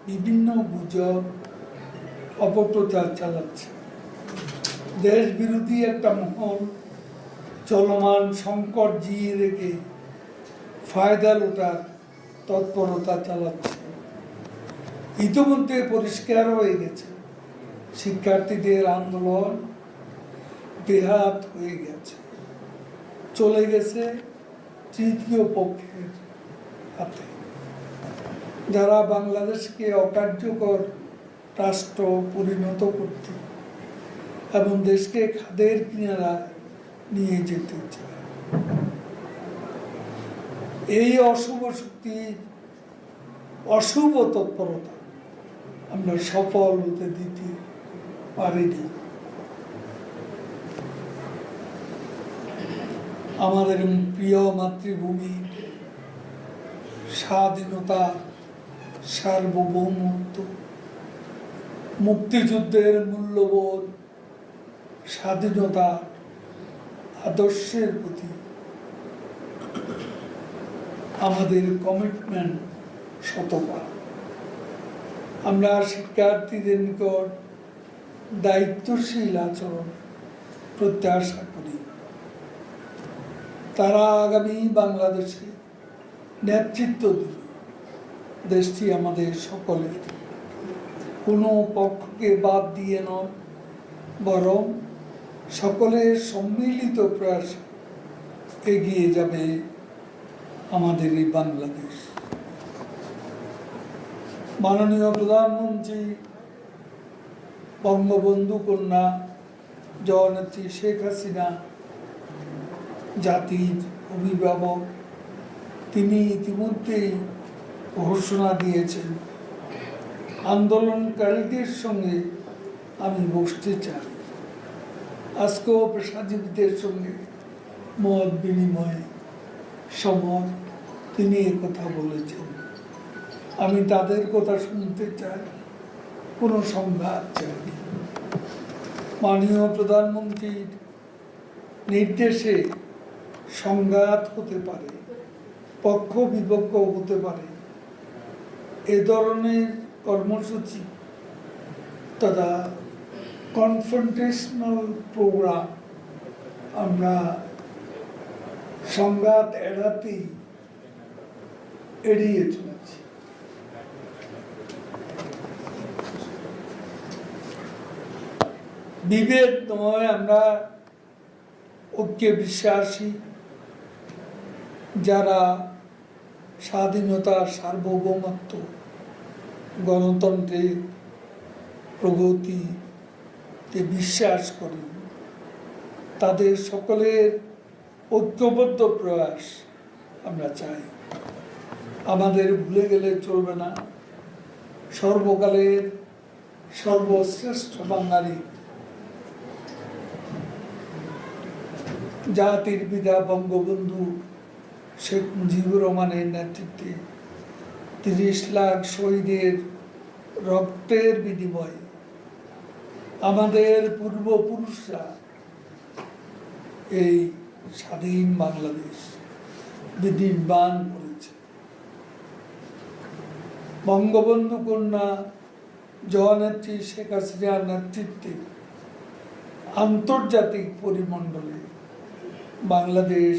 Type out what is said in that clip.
বিভিন্ন গুজব অপপ্রচার চালাচ্ছে। দেশ বিরোধী একটা মহল চলমান সংকট জিয়ে রেখে ফায়দা লুটার তৎপরতা চালাচ্ছে। ইতিমধ্যে পরিষ্কার হয়ে গেছে শিক্ষার্থীদের আন্দোলন বেহাত হয়ে গেছে, চলে গেছে তৃতীয় পক্ষের হাতে, যারা বাংলাদেশকে অকার্যকর রাষ্ট্র পরিণত করতে এবং দেশকে খাদের কিনারায় নিয়ে যেতে চায়। এই অশুভ শক্তির অশুভ তৎপরতা আমরা সফল হতে দিতে পারিনি। আমাদের প্রিয় মাতৃভূমি স্বাধীনতা, সার্বভৌমত্ব, মুক্তিযুদ্ধের মূল্যবোধ, স্বাধীনতা আদর্শের প্রতি আমাদের কমিটমেন্ট শতভাগ। আমরা শিক্ষার্থীদের নিকট দায়িত্বশীল আচরণ প্রত্যাশা করি। তারা আগামী বাংলাদেশে নেতৃত্ব দেবে। দেশটি আমাদের সকলের, কোনো পক্ষকে বাদ দিয়ে নয়, বরং সকলের সম্মিলিত প্রয়াস এগিয়ে যাবে আমাদের এই বাংলাদেশ। মাননীয় প্রধানমন্ত্রী বঙ্গবন্ধু কন্যা জননেত্রী শেখ হাসিনা জাতির অভিভাবক, তিনি ইতিমধ্যেই ঘোষণা দিয়েছেন আন্দোলনকারীদের সঙ্গে আমি বসতে চাই। আজকেও পেশাজীবীদের সঙ্গে মত বিনিময়ে সময় তিনি একথা বলেছেন। আমি তাদের কথা শুনতে চাই, কোনো সংঘাত চাইনি। মাননীয় প্রধানমন্ত্রীর নির্দেশে সংঘাত হতে পারে, পক্ষ বিপক্ষ হতে পারে, এ ধরনের কর্মসূচি তথা কনফ্রন্টেশনাল প্রোগ্রাম আমরা সংঘাত এড়াতেই এড়িয়ে চলেছি। বিভেদ নয়, আমরা ঐক্যে বিশ্বাসী, যারা স্বাধীনতা, সার্বভৌমত্ব, গণতন্ত্রের প্রগতিতে বিশ্বাস করেন, তাদের সকলের ঐক্যবদ্ধ প্রয়াস আমরা চাই। আমাদের ভুলে গেলে চলবে না সর্বকালের সর্বশ্রেষ্ঠ বাঙালি, জাতির পিতা বঙ্গবন্ধু শেখ মুজিবুর রহমানের নেতৃত্বে ৩০ লাখ শহীদের রক্তের বিনিময়ে আমাদের পূর্বপুরুষরা এই স্বাধীন বাংলাদেশ বিনির্মাণ করেছে। বঙ্গবন্ধু কন্যা জননেত্রী শেখ হাসিনার নেতৃত্বে আন্তর্জাতিক পরিমণ্ডলে বাংলাদেশ